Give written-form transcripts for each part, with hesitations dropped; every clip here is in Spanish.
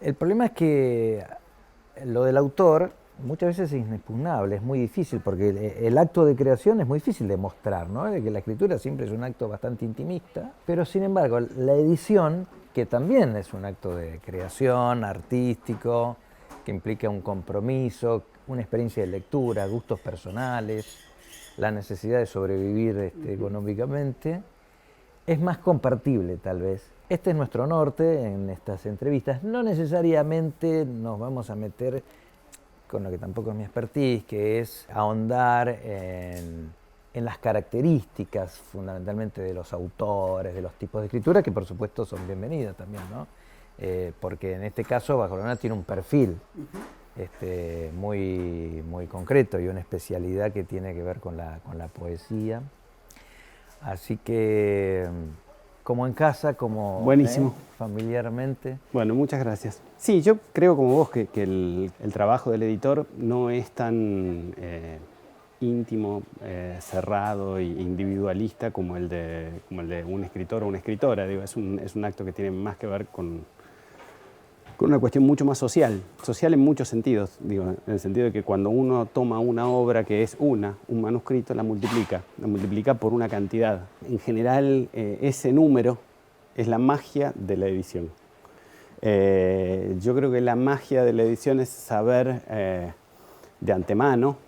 El problema es que lo del autor muchas veces es inexpugnable, es muy difícil, porque el acto de creación es muy difícil de mostrar, ¿no? De que la escritura siempre es un acto bastante intimista, pero sin embargo la edición, que también es un acto de creación artístico, que implica un compromiso, una experiencia de lectura, gustos personales, la necesidad de sobrevivir económicamente, es más compartible tal vez. Este es nuestro norte en estas entrevistas. No necesariamente nos vamos a meter con lo que tampoco es mi expertise, que es ahondar en las características fundamentalmente de los autores, de los tipos de escritura, que por supuesto son bienvenidas también, ¿no? Porque en este caso Bajorona tiene un perfil muy concreto y una especialidad que tiene que ver con la poesía. Así que, como en casa, como Buenísimo. familiarmente. Bueno, muchas gracias. Sí, yo creo como vos que el trabajo del editor no es tan íntimo, cerrado e individualista como el de un escritor o una escritora. Digo, es un acto que tiene más que ver con una cuestión mucho más social en muchos sentidos, digo, en el sentido de que cuando uno toma una obra que es un manuscrito, la multiplica por una cantidad. En general, ese número es la magia de la edición. Yo creo que la magia de la edición es saber de antemano.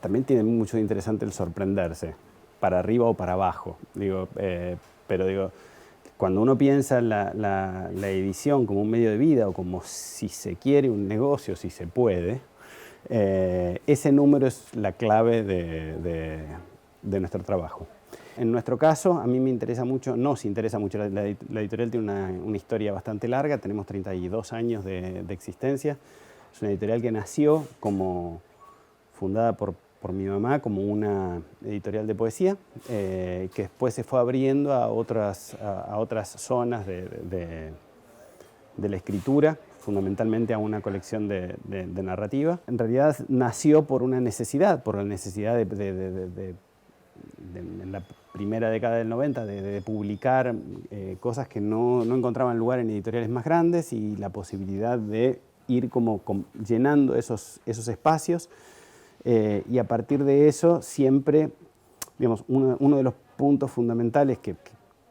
También tiene mucho de interesante el sorprenderse, para arriba o para abajo. Pero digo, cuando uno piensa la edición como un medio de vida o como, si se quiere, un negocio, si se puede, ese número es la clave de nuestro trabajo. En nuestro caso, a mí me interesa mucho, nos interesa mucho, la editorial tiene una historia bastante larga, tenemos 32 años de existencia. Es una editorial que nació fundada por mi mamá como una editorial de poesía, que después se fue abriendo a otras zonas de la escritura, fundamentalmente a una colección de narrativa. En realidad nació por una necesidad, por la necesidad en la primera década del 90 de publicar cosas que no encontraban lugar en editoriales más grandes, y la posibilidad de ir como llenando esos espacios. Y a partir de eso siempre, digamos, uno de los puntos fundamentales que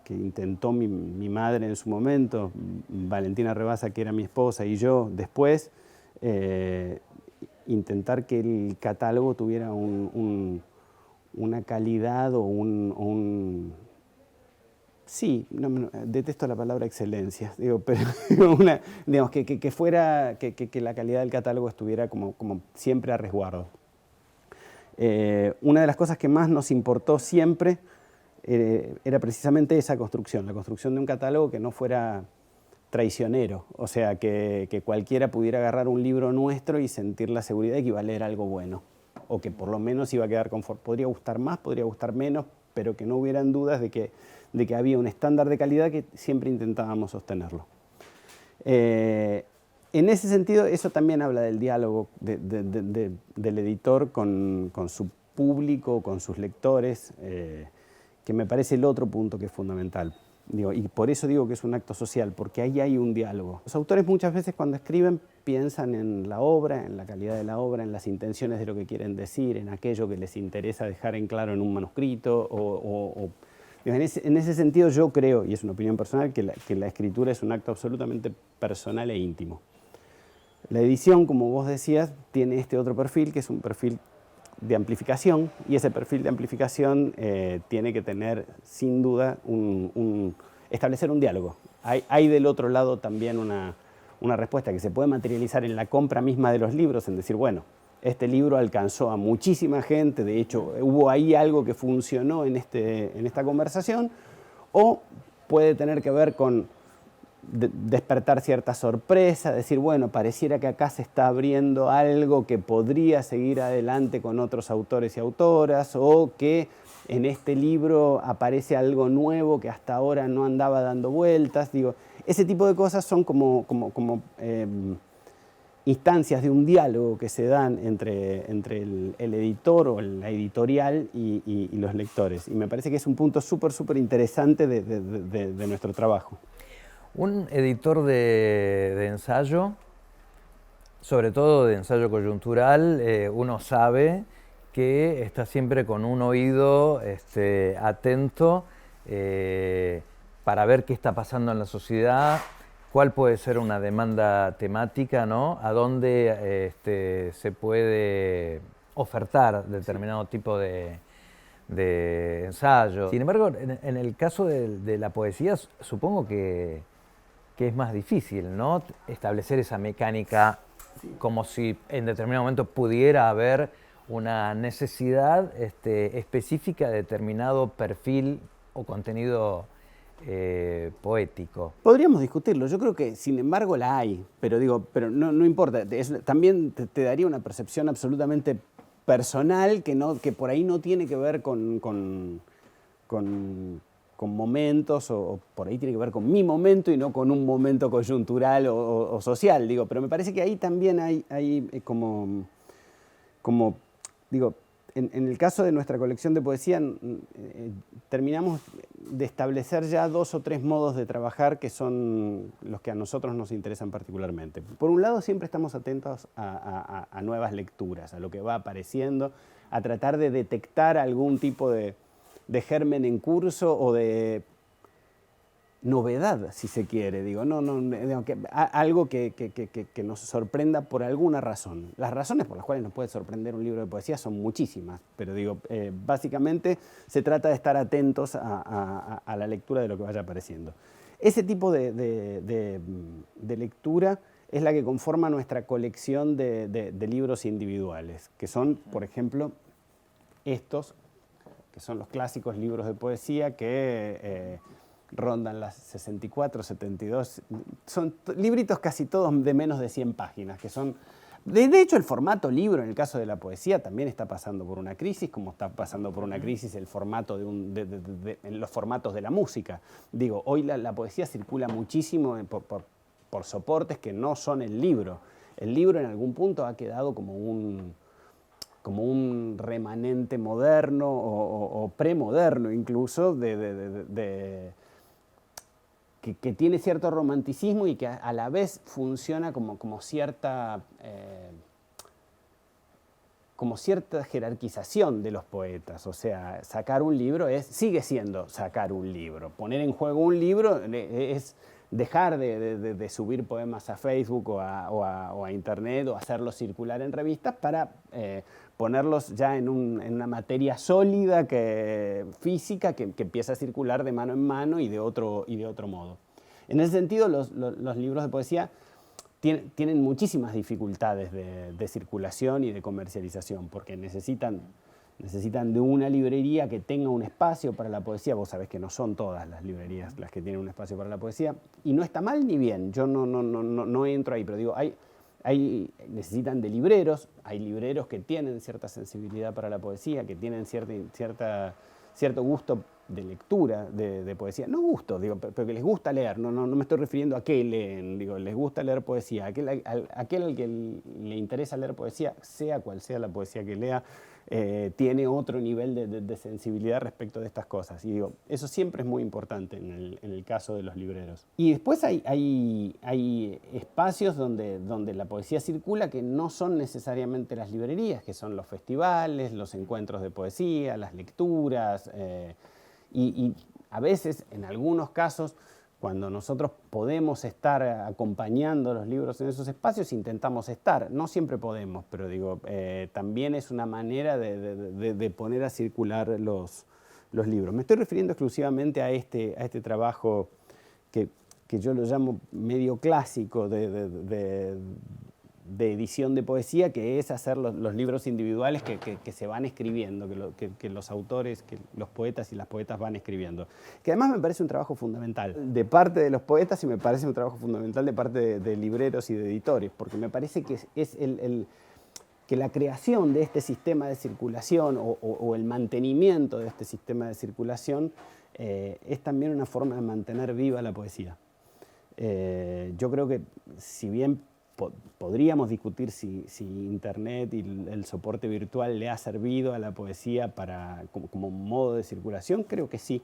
intentó mi madre en su momento, Valentina Rebasa, que era mi esposa, y yo después, intentar que el catálogo tuviera una calidad o sí, detesto la palabra excelencia, digo, pero digamos, que la calidad del catálogo estuviera como siempre a resguardo. Una de las cosas que más nos importó siempre era precisamente esa construcción, la construcción de un catálogo que no fuera traicionero, o sea, que cualquiera pudiera agarrar un libro nuestro y sentir la seguridad de que iba a leer algo bueno, o que por lo menos iba a quedar confort. Podría gustar más, podría gustar menos, pero que no hubieran dudas de que había un estándar de calidad que siempre intentábamos sostenerlo. En ese sentido, eso también habla del diálogo del editor con su público, con sus lectores, que me parece el otro punto que es fundamental. Y por eso digo que es un acto social, porque ahí hay un diálogo. Los autores muchas veces cuando escriben piensan en la obra, en la calidad de la obra, en las intenciones de lo que quieren decir, en aquello que les interesa dejar en claro en un manuscrito. En ese sentido yo creo, y es una opinión personal, que la escritura es un acto absolutamente personal e íntimo. La edición, como vos decías, tiene este otro perfil, que es un perfil de amplificación, y ese perfil de amplificación tiene que tener, sin duda, establecer un diálogo. Hay del otro lado también una respuesta que se puede materializar en la compra misma de los libros, en decir, bueno, este libro alcanzó a muchísima gente, de hecho, hubo ahí algo que funcionó en esta conversación, o puede tener que ver con despertar cierta sorpresa, decir, bueno, pareciera que acá se está abriendo algo que podría seguir adelante con otros autores y autoras, o que en este libro aparece algo nuevo que hasta ahora no andaba dando vueltas. Digo, ese tipo de cosas son como instancias de un diálogo que se dan entre el editor o la editorial y los lectores. Y me parece que es un punto súper interesante de nuestro trabajo. Un editor de ensayo, sobre todo de ensayo coyuntural, uno sabe que está siempre con un oído atento para ver qué está pasando en la sociedad, cuál puede ser una demanda temática, ¿no? A dónde se puede ofertar determinado tipo de ensayo. Sin embargo, en el caso de la poesía, supongo que es más difícil, ¿no? Establecer esa mecánica como si en determinado momento pudiera haber una necesidad específica de determinado perfil o contenido poético. Podríamos discutirlo, yo creo que sin embargo la hay, pero digo, pero no importa, también te daría una percepción absolutamente personal que por ahí no tiene que ver con momentos, o por ahí tiene que ver con mi momento y no con un momento coyuntural o social, digo, pero me parece que ahí también hay como digo, en el caso de nuestra colección de poesía, terminamos de establecer ya 2 o 3 modos de trabajar que son los que a nosotros nos interesan particularmente. Por un lado, siempre estamos atentos a nuevas lecturas, a lo que va apareciendo, a tratar de detectar algún tipo de germen en curso o de novedad, si se quiere, digo, algo que nos sorprenda por alguna razón. Las razones por las cuales nos puede sorprender un libro de poesía son muchísimas, pero digo, básicamente se trata de estar atentos a la lectura de lo que vaya apareciendo. Ese tipo de lectura es la que conforma nuestra colección de libros individuales, que son, por ejemplo, estos, que son los clásicos libros de poesía que rondan las 64, 72, son libritos casi todos de menos de 100 páginas, que son... De hecho, el formato libro, en el caso de la poesía, también está pasando por una crisis, como está pasando por una crisis el formato en los formatos de la música. Digo, hoy la poesía circula muchísimo por soportes que no son el libro. El libro en algún punto ha quedado como un remanente moderno o premoderno incluso que tiene cierto romanticismo y que a la vez funciona como cierta jerarquización de los poetas. O sea, sacar un libro sigue siendo sacar un libro. Poner en juego un libro es dejar de subir poemas a Facebook o a Internet o hacerlos circular en revistas para ponerlos ya en una materia sólida, física, que empieza a circular de mano en mano y de otro modo. En ese sentido, los libros de poesía tienen muchísimas dificultades de circulación y de comercialización, porque necesitan de una librería que tenga un espacio para la poesía. Vos sabés que no son todas las librerías las que tienen un espacio para la poesía, y no está mal ni bien, yo no entro ahí, pero digo, necesitan de libreros, hay libreros que tienen cierta sensibilidad para la poesía, que tienen cierto gusto de lectura de poesía. No gusto, digo, pero que les gusta leer, no me estoy refiriendo a qué leen, digo, les gusta leer poesía. Aquel al que le interesa leer poesía, sea cual sea la poesía que lea, tiene otro nivel de sensibilidad respecto de estas cosas. Y digo, eso siempre es muy importante en el caso de los libreros. Y después hay espacios donde la poesía circula que no son necesariamente las librerías, que son los festivales, los encuentros de poesía, las lecturas, y a veces, en algunos casos, cuando nosotros podemos estar acompañando los libros en esos espacios, intentamos estar. No siempre podemos, pero digo, también es una manera de poner a circular los libros. Me estoy refiriendo exclusivamente a este trabajo que yo lo llamo medio clásico de edición de poesía, que es hacer los libros individuales que se van escribiendo, que los autores, que los poetas y las poetas van escribiendo. Que además me parece un trabajo fundamental de parte de los poetas y me parece un trabajo fundamental de parte de libreros y de editores, porque me parece que es que la creación de este sistema de circulación o el mantenimiento de este sistema de circulación es también una forma de mantener viva la poesía. Yo creo que si bien podríamos discutir si Internet y el soporte virtual le ha servido a la poesía como modo de circulación, creo que sí.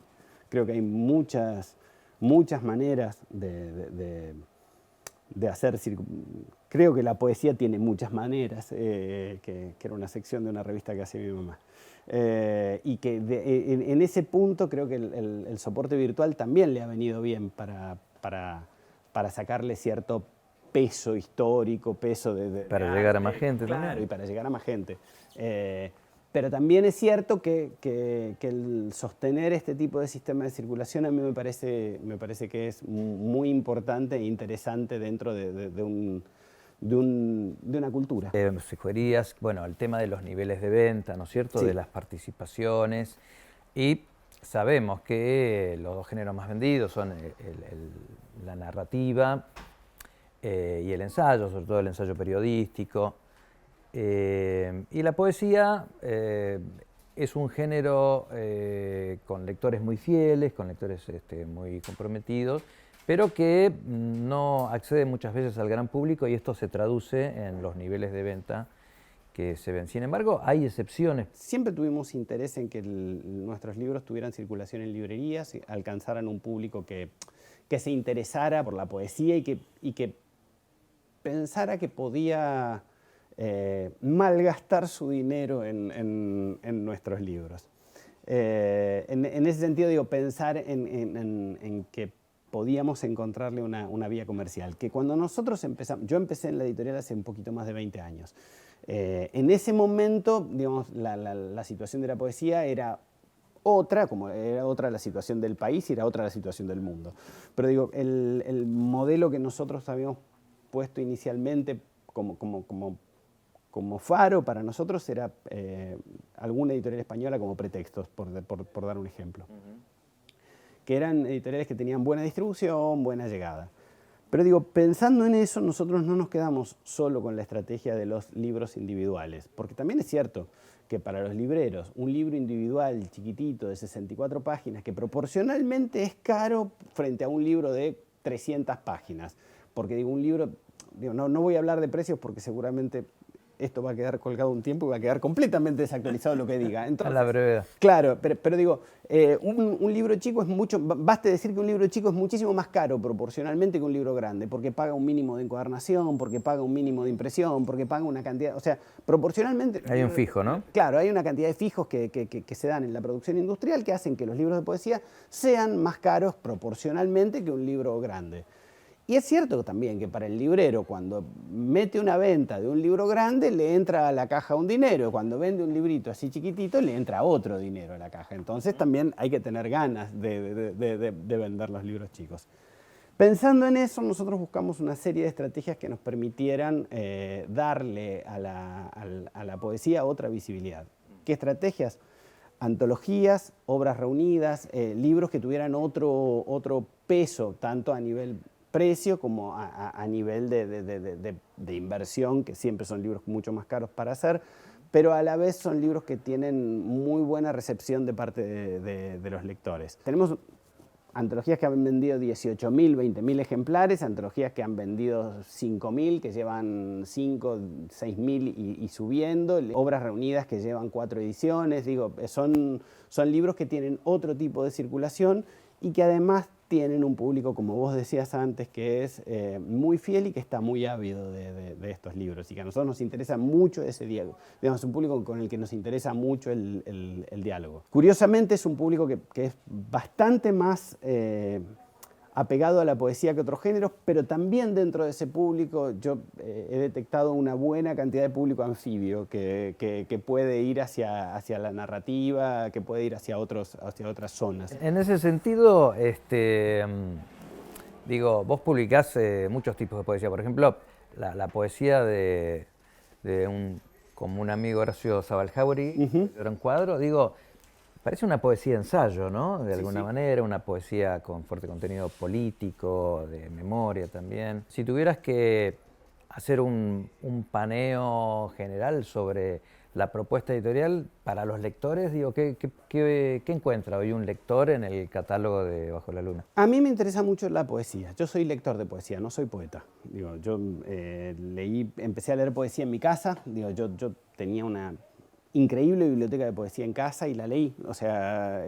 Creo que hay muchas muchas maneras de hacer. Creo que la poesía tiene muchas maneras, que era una sección de una revista que hacía mi mamá. Y que en ese punto creo que el soporte virtual también le ha venido bien para sacarle cierto peso histórico, peso para llegar a más gente, claro, también. y para llegar a más gente. Pero también es cierto que el sostener este tipo de sistema de circulación a mí me parece que es muy importante e interesante dentro de una cultura. Sugerías, bueno, el tema de los niveles de venta, ¿no es cierto?, Sí. de las participaciones, y sabemos que los dos géneros más vendidos son la narrativa y el ensayo, sobre todo el ensayo periodístico. Y la poesía es un género con lectores muy fieles, con lectores muy comprometidos, pero que no accede muchas veces al gran público, y esto se traduce en los niveles de venta que se ven. Sin embargo, hay excepciones. Siempre tuvimos interés en que nuestros libros tuvieran circulación en librerías, y alcanzaran un público que se interesara por la poesía y que pensara que podía malgastar su dinero en nuestros libros. En ese sentido, digo, pensar en que podíamos encontrarle una vía comercial. Que cuando nosotros empezamos, yo empecé en la editorial hace un poquito más de 20 años. En ese momento, digamos, la situación de la poesía era otra, como era otra la situación del país y era otra la situación del mundo. Pero digo, el modelo que nosotros habíamos puesto inicialmente como faro para nosotros era alguna editorial española como Pretextos, por dar un ejemplo. Que eran editoriales que tenían buena distribución, buena llegada. Pero digo, pensando en eso, nosotros no nos quedamos solo con la estrategia de los libros individuales, porque también es cierto que para los libreros, un libro individual chiquitito de 64 páginas, que proporcionalmente es caro frente a un libro de 300 páginas, porque digo, un libro, digo, no voy a hablar de precios porque seguramente esto va a quedar colgado un tiempo y va a quedar completamente desactualizado lo que diga. Entonces, a la brevedad. Claro, pero digo, un libro chico es mucho, baste decir que un libro chico es muchísimo más caro proporcionalmente que un libro grande, porque paga un mínimo de encuadernación, porque paga un mínimo de impresión, porque paga una cantidad, o sea, proporcionalmente... Hay un fijo, ¿no? Claro, hay una cantidad de fijos que se dan en la producción industrial que hacen que los libros de poesía sean más caros proporcionalmente que un libro grande. Y es cierto también que para el librero, cuando mete una venta de un libro grande, le entra a la caja un dinero. Cuando vende un librito así chiquitito, le entra otro dinero a la caja. Entonces también hay que tener ganas de vender los libros chicos. Pensando en eso, nosotros buscamos una serie de estrategias que nos permitieran darle a la poesía otra visibilidad. ¿Qué estrategias? Antologías, obras reunidas, libros que tuvieran otro peso, tanto a nivel precio como a nivel de inversión, que siempre son libros mucho más caros para hacer, pero a la vez son libros que tienen muy buena recepción de parte de los lectores. Tenemos antologías que han vendido 18.000, 20.000 ejemplares, antologías que han vendido 5.000, que llevan 5, 6.000 y subiendo, obras reunidas que llevan 4 ediciones, digo, son libros que tienen otro tipo de circulación y que además tienen un público, como vos decías antes, que es muy fiel y que está muy ávido de estos libros y que a nosotros nos interesa mucho ese diálogo. Digamos, es un público con el que nos interesa mucho el diálogo. Curiosamente es un público que es bastante más apegado a la poesía que otros géneros, pero también dentro de ese público yo he detectado una buena cantidad de público anfibio que puede ir hacia la narrativa, que puede ir hacia otras zonas. En ese sentido, digo, vos publicás muchos tipos de poesía. Por ejemplo, la poesía de como un amigo Horacio Zabaljauri, Gran Cuadro, digo, parece una poesía ensayo, ¿no? De alguna manera, una poesía con fuerte contenido político, de memoria también. Si tuvieras que hacer un paneo general sobre la propuesta editorial para los lectores, digo, ¿qué encuentra hoy un lector en el catálogo de Bajo la Luna? A mí me interesa mucho la poesía. Yo soy lector de poesía, no soy poeta. Digo, yo empecé a leer poesía en mi casa. Digo, yo tenía una increíble biblioteca de poesía en casa y la leí. O sea,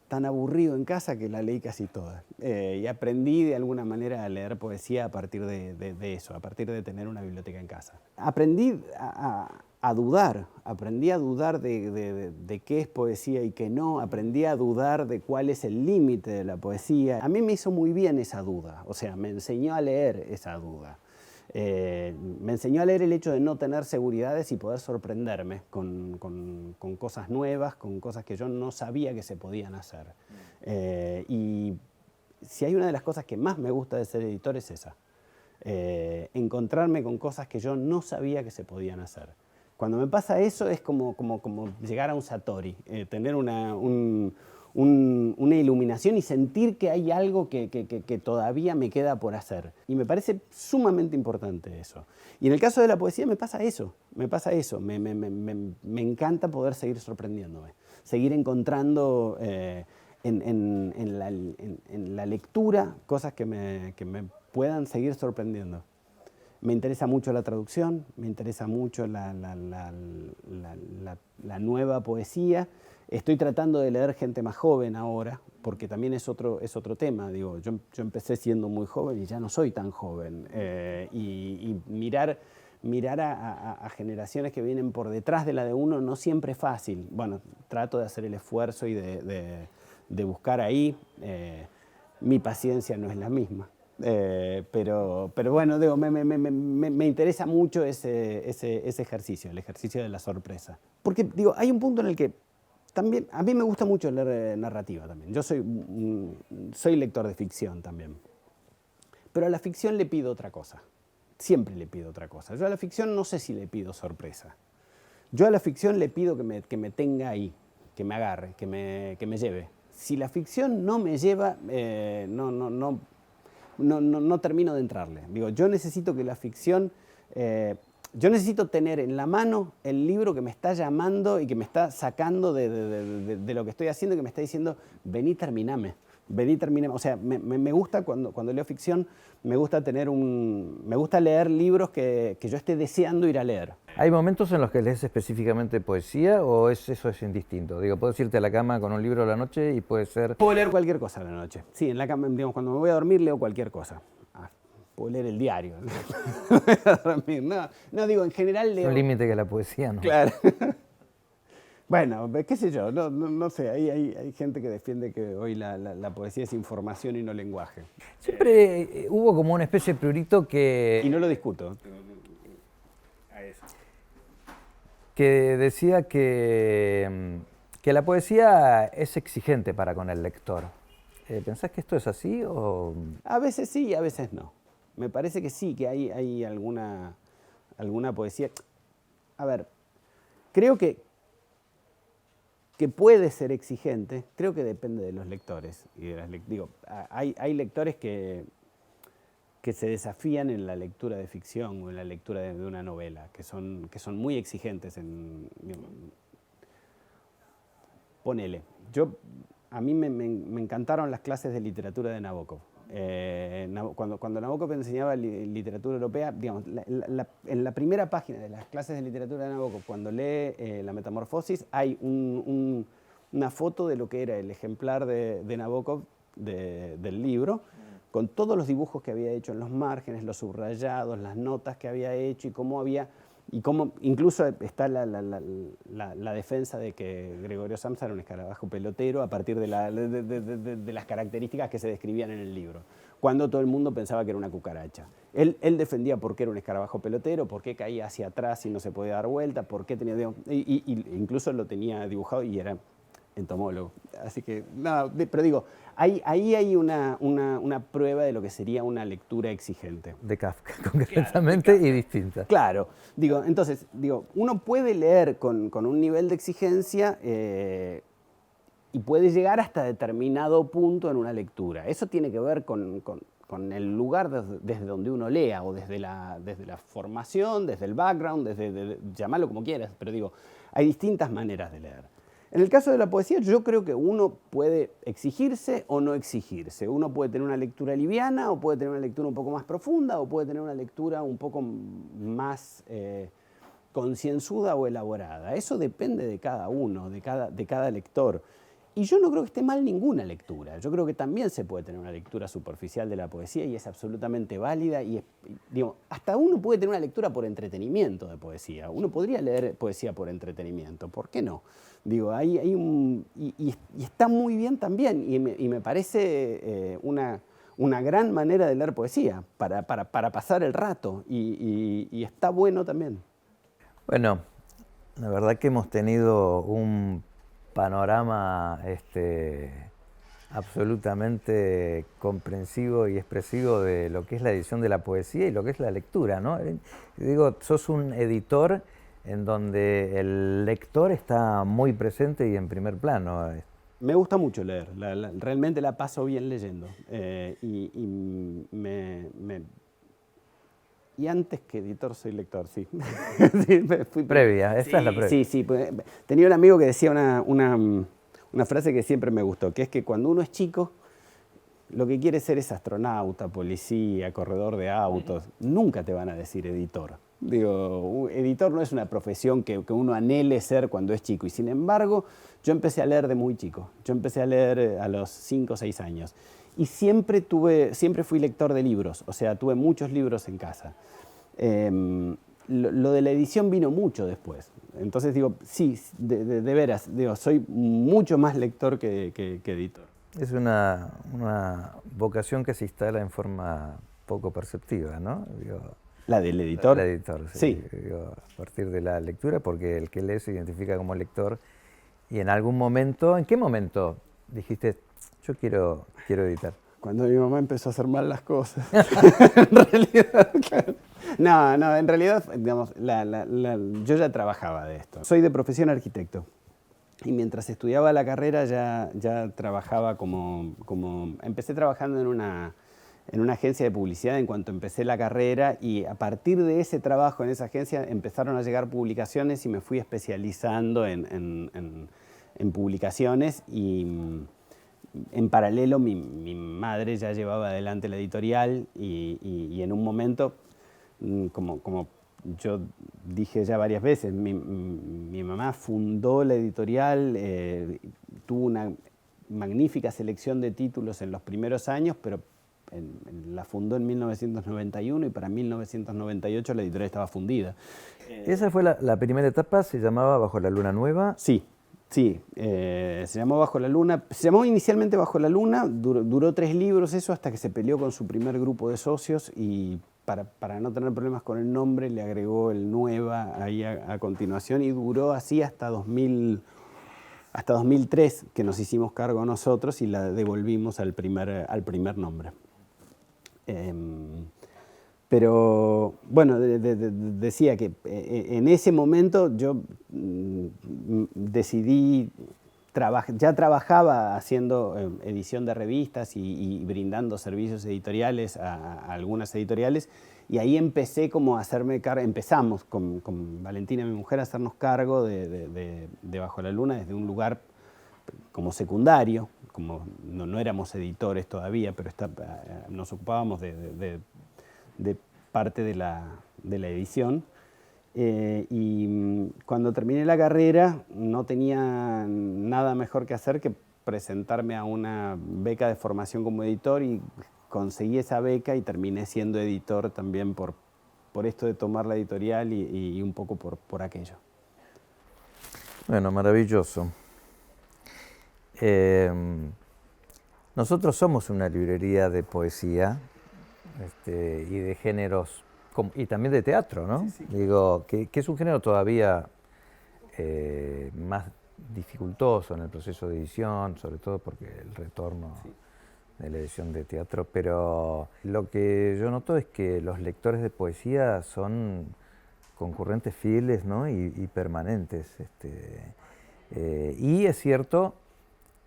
tan aburrido en casa que la leí casi toda. Y aprendí de alguna manera a leer poesía a partir de eso, a partir de tener una biblioteca en casa. Aprendí a dudar, aprendí a dudar de qué es poesía y qué no, aprendí a dudar de cuál es el límite de la poesía. A mí me hizo muy bien esa duda, o sea, me enseñó a leer esa duda. Me enseñó a leer el hecho de no tener seguridades y poder sorprenderme con cosas nuevas, con cosas que yo no sabía que se podían hacer. Y si hay una de las cosas que más me gusta de ser editor es esa. Encontrarme con cosas que yo no sabía que se podían hacer. Cuando me pasa eso es como llegar a un Satori, tener una iluminación y sentir que hay algo que todavía me queda por hacer. Y me parece sumamente importante eso. Y en el caso de la poesía me pasa eso, me encanta poder seguir sorprendiéndome, seguir encontrando en la lectura cosas que me puedan seguir sorprendiendo. Me interesa mucho la traducción, me interesa mucho la nueva poesía. Estoy tratando de leer gente más joven ahora, porque también es otro tema. Digo, yo empecé siendo muy joven y ya no soy tan joven. Y mirar a generaciones que vienen por detrás de la de uno no siempre es fácil. Bueno, trato de hacer el esfuerzo y de buscar ahí. Mi paciencia no es la misma. Pero bueno, digo, me interesa mucho ese ejercicio, el ejercicio de la sorpresa. Porque digo, hay un punto en el que también, a mí me gusta mucho leer narrativa también. Yo soy lector de ficción también. Pero a la ficción le pido otra cosa. Siempre le pido otra cosa. Yo a la ficción no sé si le pido sorpresa. Yo a la ficción le pido que me tenga ahí, que me agarre, que me lleve. Si la ficción no me lleva, no termino de entrarle. Digo, yo necesito que la ficción, yo necesito tener en la mano el libro que me está llamando y que me está sacando de lo que estoy haciendo y que me está diciendo, vení, terminame. Vení, terminame. O sea, me gusta cuando leo ficción, me gusta leer libros que yo esté deseando ir a leer. ¿Hay momentos en los que lees específicamente poesía o eso es indistinto? Digo, puedes irte a la cama con un libro a la noche y puede ser... Puedo leer cualquier cosa a la noche. Sí, en la cama, digamos, cuando me voy a dormir leo cualquier cosa. Puedo leer el diario. No, digo, en general leo... Es un límite que la poesía no. Claro. Bueno, qué sé yo, no sé, hay gente que defiende que hoy la poesía es información y no lenguaje. Siempre hubo como una especie de prurito que... Y no lo discuto. Que decía que la poesía es exigente para con el lector. ¿Pensás que esto es así o...? A veces sí y a veces no. Me parece que sí, que hay alguna poesía... A ver, creo que puede ser exigente, creo que depende de los lectores. Y digo, hay lectores que se desafían en la lectura de ficción o en la lectura de una novela, que son muy exigentes ponele. A mí me encantaron las clases de literatura de Nabokov. Cuando Nabokov enseñaba literatura europea, digamos, en la primera página de las clases de literatura de Nabokov, cuando lee La Metamorfosis, hay una foto de lo que era el ejemplar de Nabokov del libro, con todos los dibujos que había hecho en los márgenes, los subrayados, las notas que había hecho y cómo incluso está la defensa de que Gregorio Samsa era un escarabajo pelotero a partir de las características que se describían en el libro, cuando todo el mundo pensaba que era una cucaracha. Él defendía por qué era un escarabajo pelotero, por qué caía hacia atrás y no se podía dar vuelta, por qué tenía... incluso lo tenía dibujado y era entomólogo. Así que, nada, pero digo, ahí hay una prueba de lo que sería una lectura exigente. De Kafka, concretamente, claro, y distinta. Claro. Entonces, uno puede leer con un nivel de exigencia y puede llegar hasta determinado punto en una lectura. Eso tiene que ver con el lugar desde donde uno lea, o desde la formación, desde el background, llamarlo como quieras, pero hay distintas maneras de leer. En el caso de la poesía, yo creo que uno puede exigirse o no exigirse. Uno puede tener una lectura liviana, o puede tener una lectura un poco más profunda, o puede tener una lectura un poco más concienzuda o elaborada. Eso depende de cada uno, de cada lector. Y yo no creo que esté mal ninguna lectura. Yo creo que también se puede tener una lectura superficial de la poesía y es absolutamente válida. Y digo, hasta uno puede tener una lectura por entretenimiento de poesía. Uno podría leer poesía por entretenimiento. ¿Por qué no? Digo, y está muy bien también. Y me parece una gran manera de leer poesía para pasar el rato. Y está bueno también. Bueno, la verdad que hemos tenido un panorama absolutamente comprensivo y expresivo de lo que es la edición de la poesía y lo que es la lectura, ¿no? Digo, sos un editor en donde el lector está muy presente y en primer plano. Me gusta mucho leer, realmente la paso bien leyendo. Y antes que editor soy lector, sí. Sí, previa, esta es la previa. Sí. Tenía un amigo que decía una frase que siempre me gustó, que es que cuando uno es chico, lo que quiere ser es astronauta, policía, corredor de autos. Nunca te van a decir editor. Digo, editor no es una profesión que uno anhele ser cuando es chico. Y sin embargo, yo empecé a leer de muy chico. Yo empecé a leer a los 5 o 6 años. Y siempre fui lector de libros, o sea, tuve muchos libros en casa. Lo de la edición vino mucho después. Entonces digo, sí, de veras, digo, soy mucho más lector que editor. Es una vocación que se instala en forma poco perceptiva, ¿no? Digo, ¿la del editor? El editor, sí. Digo, a partir de la lectura, porque el que lee se identifica como lector. Y en algún momento, ¿en qué momento dijiste, yo quiero editar? Cuando mi mamá empezó a hacer mal las cosas. En realidad, claro. No, en realidad, digamos, yo ya trabajaba de esto. Soy de profesión arquitecto. Y mientras estudiaba la carrera ya trabajaba empecé trabajando en una agencia de publicidad en cuanto empecé la carrera, y a partir de ese trabajo en esa agencia empezaron a llegar publicaciones y me fui especializando en publicaciones, y en paralelo mi madre ya llevaba adelante la editorial y en un momento, como yo dije ya varias veces, mi mamá fundó la editorial, tuvo una magnífica selección de títulos en los primeros años, pero la fundó en 1991 y para 1998 la editorial estaba fundida. Esa fue la primera etapa, se llamaba Bajo la Luna Nueva. Sí, se llamó Bajo la Luna, se llamó inicialmente Bajo la Luna, duró 3 libros eso hasta que se peleó con su primer grupo de socios y para no tener problemas con el nombre le agregó el Nueva ahí a continuación y duró así hasta 2003 que nos hicimos cargo nosotros y la devolvimos al primer nombre. Pero bueno, decía que en ese momento yo decidí, ya trabajaba haciendo edición de revistas y brindando servicios editoriales a algunas editoriales, y ahí empecé como a hacerme cargo, empezamos con Valentina, mi mujer, a hacernos cargo de Bajo la Luna desde un lugar como secundario, como no éramos editores todavía, pero nos ocupábamos de parte de la edición. Y cuando terminé la carrera no tenía nada mejor que hacer que presentarme a una beca de formación como editor y conseguí esa beca y terminé siendo editor también por esto de tomar la editorial y un poco por aquello. Bueno, maravilloso. Nosotros somos una librería de poesía y de géneros, y también de teatro, ¿no? Sí. Digo, que es un género todavía más dificultoso en el proceso de edición, sobre todo porque el retorno de la edición de teatro, pero lo que yo noto es que los lectores de poesía son concurrentes fieles, ¿no? y permanentes. Y es cierto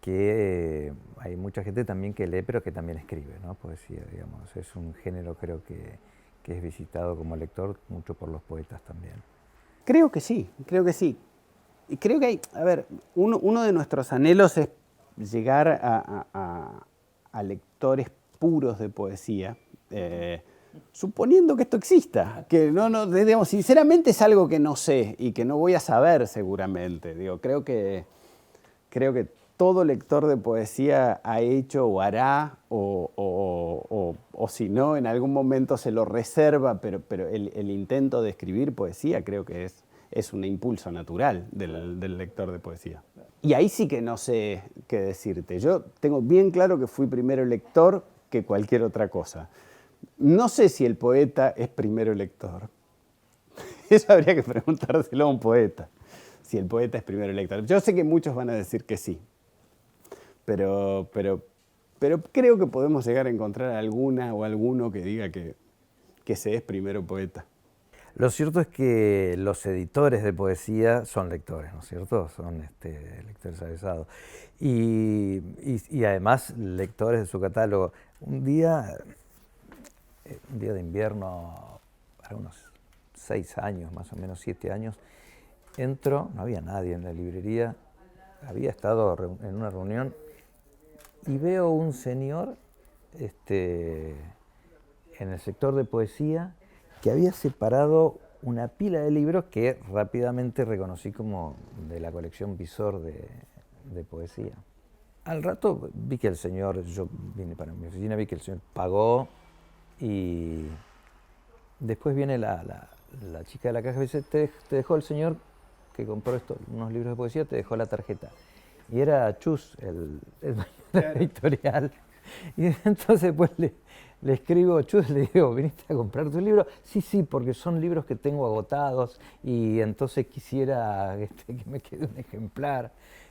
que hay mucha gente también que lee, pero que también escribe, ¿no? Poesía, digamos. Es un género, creo que es visitado como lector mucho por los poetas también. Creo que sí. Y creo que hay, a ver, uno de nuestros anhelos es llegar a lectores puros de poesía, suponiendo que esto exista, que digamos, sinceramente es algo que no sé y que no voy a saber seguramente. Digo, creo que todo lector de poesía ha hecho o hará, o si no, en algún momento se lo reserva, pero el intento de escribir poesía creo que es un impulso natural del lector de poesía. Y ahí sí que no sé qué decirte. Yo tengo bien claro que fui primero lector que cualquier otra cosa. No sé si el poeta es primero lector. Eso habría que preguntárselo a un poeta, si el poeta es primero lector. Yo sé que muchos van a decir que sí, pero creo que podemos llegar a encontrar alguna o alguno que diga que se es primero poeta. Lo cierto es que los editores de poesía son lectores, ¿no es cierto? Son lectores avesados. Y además lectores de su catálogo. Un día de invierno, para unos 6 años, más o menos 7 años, entro, no había nadie en la librería, había estado en una reunión y veo un señor en el sector de poesía que había separado una pila de libros que rápidamente reconocí como de la colección Visor de poesía. Al rato vi que el señor, yo vine para mi oficina, vi que el señor pagó y después viene la chica de la caja y dice, te dejó el señor que compró unos libros de poesía, te dejó la tarjeta. Y era Chus, el dueño de la editorial. Y entonces pues le escribo a Chus, le digo, ¿viniste a comprar tu libro? Sí, porque son libros que tengo agotados y entonces quisiera que me quede un ejemplar.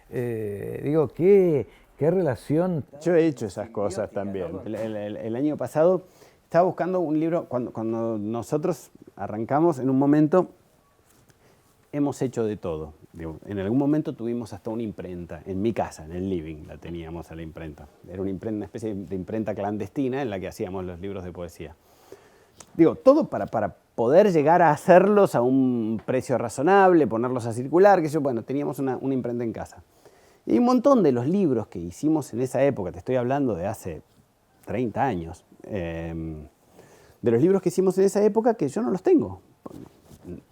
Digo, ¿qué relación? Yo he hecho esas cosas también. El año pasado estaba buscando un libro, cuando nosotros arrancamos, en un momento hemos hecho de todo. Digo, en algún momento tuvimos hasta una imprenta, en mi casa, en el living, la teníamos a la imprenta. Era una especie de imprenta clandestina en la que hacíamos los libros de poesía. Digo, todo para poder llegar a hacerlos a un precio razonable, ponerlos a circular, bueno, teníamos una imprenta en casa. Y hay un montón de los libros que hicimos en esa época, te estoy hablando de hace 30 años, de los libros que hicimos en esa época que yo no los tengo.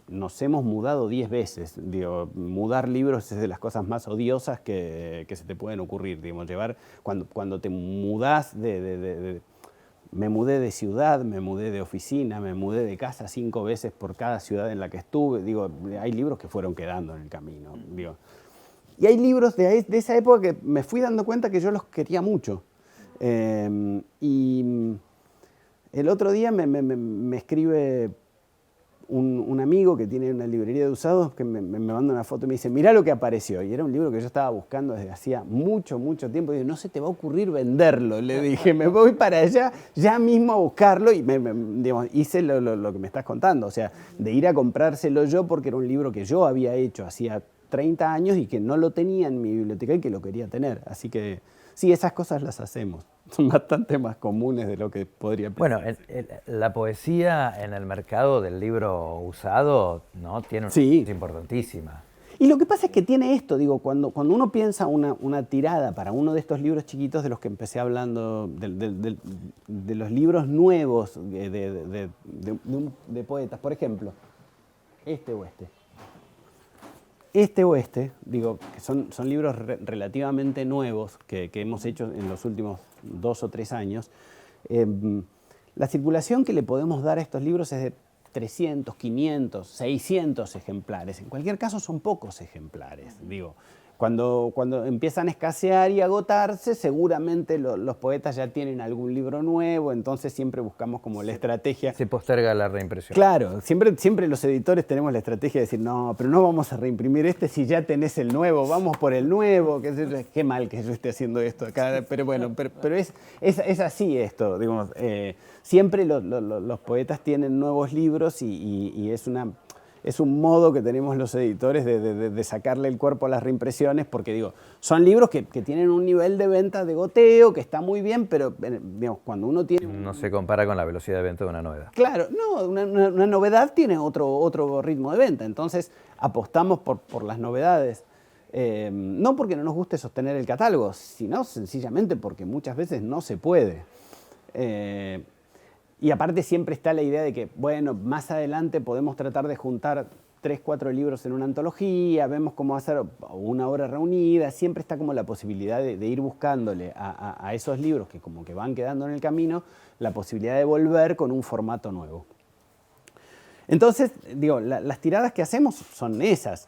Nos hemos mudado 10 veces. Digo, mudar libros es de las cosas más odiosas que se te pueden ocurrir. Digamos, cuando te mudás me mudé de ciudad, me mudé de oficina, me mudé de casa 5 veces por cada ciudad en la que estuve. Digo, hay libros que fueron quedando en el camino. Digo. Y hay libros de esa época que me fui dando cuenta que yo los quería mucho. Y el otro día me escribe un amigo que tiene una librería de usados que me manda una foto y me dice, mirá lo que apareció. Y era un libro que yo estaba buscando desde hacía mucho tiempo. Y digo, no se te va a ocurrir venderlo. Le dije, me voy para allá ya mismo a buscarlo. Y digamos, hice lo que me estás contando. O sea, de ir a comprárselo yo porque era un libro que yo había hecho hacía 30 años y que no lo tenía en mi biblioteca y que lo quería tener. Así que sí, esas cosas las hacemos. Son bastante más comunes de lo que podría pensar. Bueno, la poesía en el mercado del libro usado, ¿no? Tiene una importancia importantísima. Y lo que pasa es que tiene esto, digo, cuando uno piensa una tirada para uno de estos libros chiquitos de los que empecé hablando, de los libros nuevos de poetas, por ejemplo, este o este, digo, que son libros relativamente nuevos que hemos hecho en los últimos 2 o 3 años. La circulación que le podemos dar a estos libros es de 300, 500, 600 ejemplares. En cualquier caso son pocos ejemplares, digo. Cuando empiezan a escasear y agotarse, seguramente los poetas ya tienen algún libro nuevo, entonces siempre buscamos como la estrategia. Se posterga la reimpresión. Claro, siempre los editores tenemos la estrategia de decir, no, pero no vamos a reimprimir este si ya tenés el nuevo, vamos por el nuevo. Qué mal que yo esté haciendo esto acá, pero bueno, pero es así esto, digamos. Siempre los poetas tienen nuevos libros y es un modo que tenemos los editores de sacarle el cuerpo a las reimpresiones, porque digo, son libros que tienen un nivel de venta de goteo que está muy bien, pero digamos, cuando uno tiene... No se compara con la velocidad de venta de una novedad. Claro, no, una novedad tiene otro ritmo de venta, entonces apostamos por las novedades. No porque no nos guste sostener el catálogo, sino sencillamente porque muchas veces no se puede. Y aparte siempre está la idea de que, bueno, más adelante podemos tratar de juntar 3, 4 libros en una antología, vemos cómo hacer una obra reunida, siempre está como la posibilidad de ir buscándole a esos libros que como que van quedando en el camino, la posibilidad de volver con un formato nuevo. Entonces, digo, las tiradas que hacemos son esas,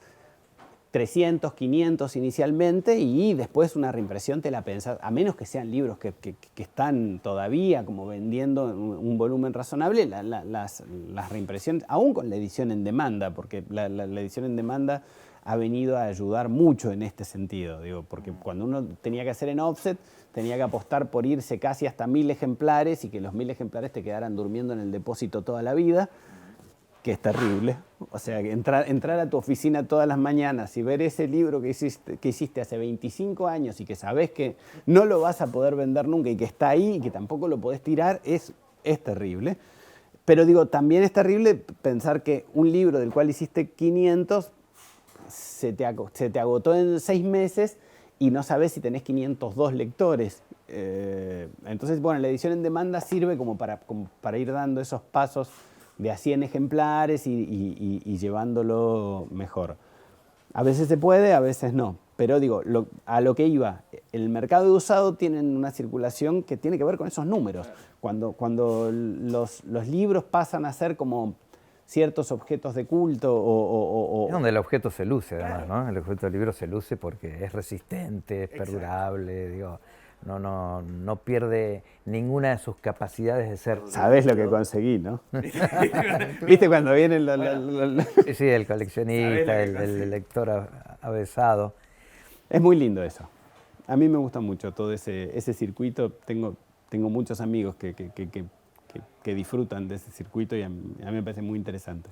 300, 500 inicialmente y después una reimpresión te la pensás, a menos que sean libros que están todavía como vendiendo un volumen razonable, las reimpresiones, aún con la edición en demanda, porque la edición en demanda ha venido a ayudar mucho en este sentido, digo, porque cuando uno tenía que hacer en offset, tenía que apostar por irse casi hasta 1000 ejemplares y que los 1000 ejemplares te quedaran durmiendo en el depósito toda la vida, que es terrible. O sea, que entrar a tu oficina todas las mañanas y ver ese libro que hiciste hace 25 años y que sabes que no lo vas a poder vender nunca y que está ahí y que tampoco lo podés tirar, es terrible. Pero digo, también es terrible pensar que un libro del cual hiciste 500 se te agotó en 6 meses y no sabes si tenés 502 lectores. Entonces, bueno, la edición en demanda sirve como para ir dando esos pasos de a 100 ejemplares y llevándolo mejor. A veces se puede, a veces no. Pero digo, a lo que iba, el mercado de usado tiene una circulación que tiene que ver con esos números. Cuando los libros pasan a ser como ciertos objetos de culto es donde el objeto se luce, además, ¿no? El objeto del libro se luce porque es resistente, es perdurable, digo, no pierde ninguna de sus capacidades de ser... Sabés lo que conseguí, ¿no? ¿Viste cuando vienen Sí, el coleccionista, el lector avesado. Es muy lindo eso. A mí me gusta mucho todo ese circuito. Tengo muchos amigos que disfrutan de ese circuito y a mí me parece muy interesante.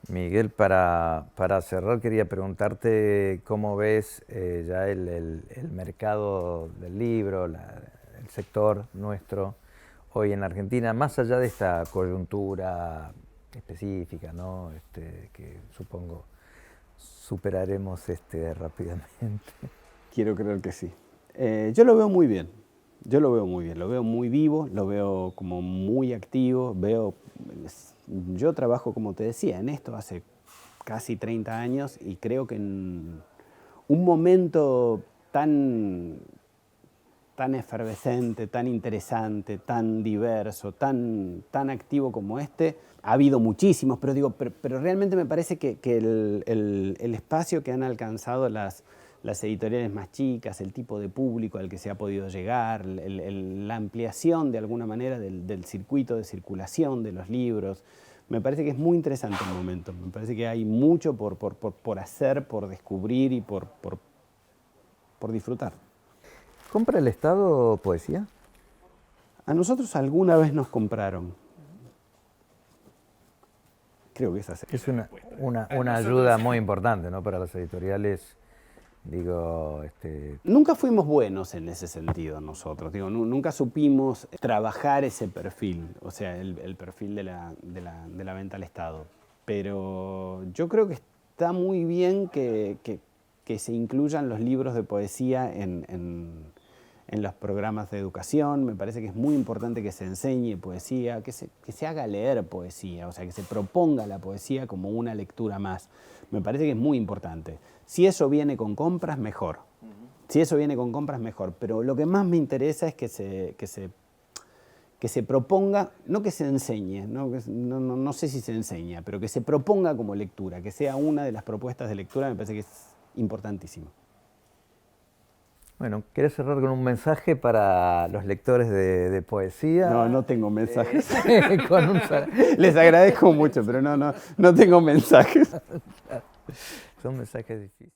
Miguel, para cerrar quería preguntarte cómo ves ya el mercado del libro, el sector nuestro hoy en Argentina, más allá de esta coyuntura específica, ¿no? Que supongo superaremos rápidamente. Quiero creer que sí. Yo lo veo muy bien. Lo veo muy vivo, lo veo como muy activo, yo trabajo, como te decía, en esto hace casi 30 años y creo que en un momento tan efervescente, tan interesante, tan diverso, tan activo como este, ha habido muchísimos, pero realmente me parece que el espacio que han alcanzado las editoriales más chicas, el tipo de público al que se ha podido llegar, la ampliación de alguna manera del circuito de circulación de los libros. Me parece que es muy interesante el momento. Me parece que hay mucho por hacer, por descubrir y por disfrutar. ¿Compra el Estado poesía? A nosotros alguna vez nos compraron. Creo que esa es una ayuda muy importante, ¿no? Para las editoriales. Digo, Nunca fuimos buenos en ese sentido nosotros, nunca supimos trabajar ese perfil, o sea, el perfil de la venta al Estado. Pero yo creo que está muy bien que se incluyan los libros de poesía en los programas de educación. Me parece que es muy importante que se enseñe poesía, que se haga leer poesía, o sea, que se proponga la poesía como una lectura más. Me parece que es muy importante. Si eso viene con compras, mejor. Si eso viene con compras, mejor. Pero lo que más me interesa es que se proponga, no que se enseñe, no sé si se enseña, pero que se proponga como lectura, que sea una de las propuestas de lectura, me parece que es importantísimo. Bueno, ¿querés cerrar con un mensaje para los lectores de poesía? No tengo mensajes. Les agradezco mucho, pero no tengo mensajes. Son mensajes difíciles.